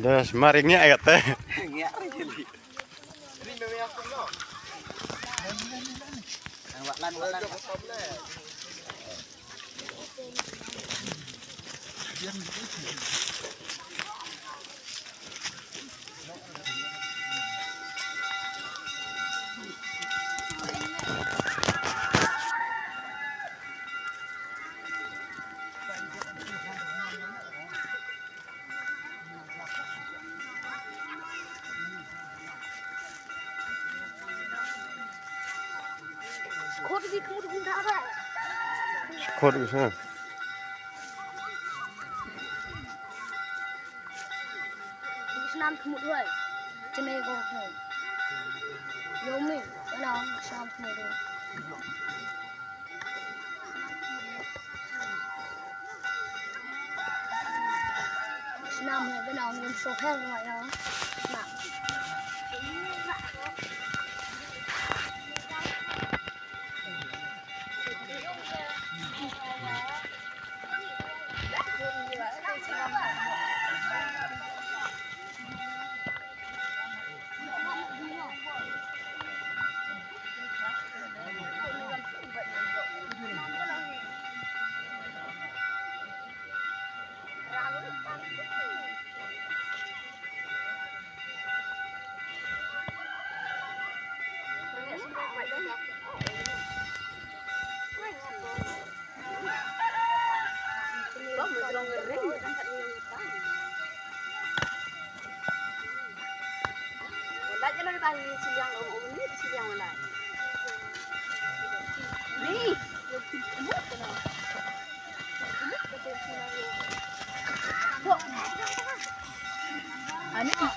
Dah semaring ngek kata. Ngek jadi. Ini memang aku no. Waklan. Khốt cái sao? Nam khmut hoy. Chene go home. Yomi, now sham khmut. Nam hai bên nào mình số khác rồi đó. Nam.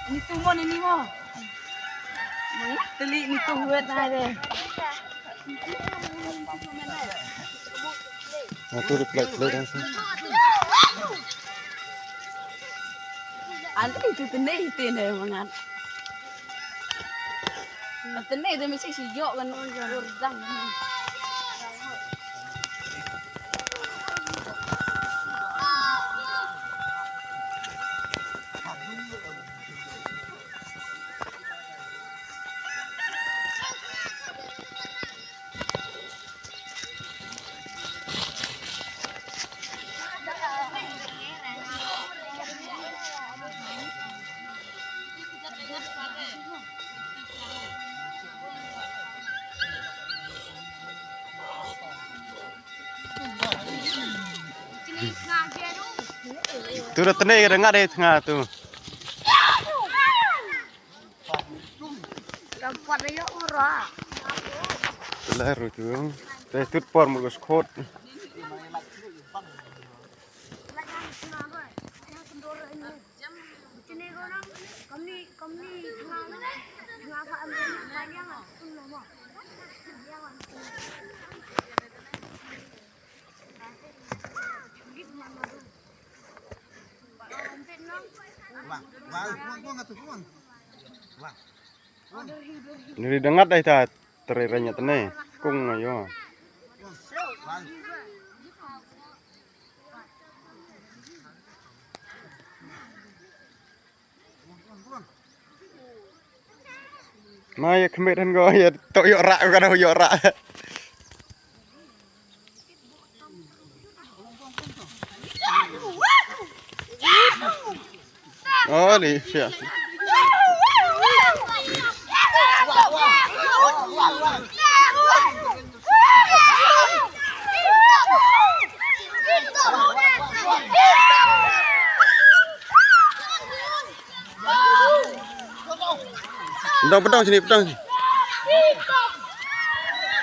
Ni tunggu ni mo. Teli ni tunggu na deh. Aku reflect dah sih. Anda itu tenai mangan. Tenai tu mesti sijok kan urdang. Tu dah tenai dengar deh tengah tu. Dapat dia ora. Telah tu. Dah tu por mulus khot. Jadi dengar dah kita teriranya tenai. Kung ayo. Mai kemeran go ya tok yo rak kan yo rak. Oh, ni siap. Pedang sini, pedang sini.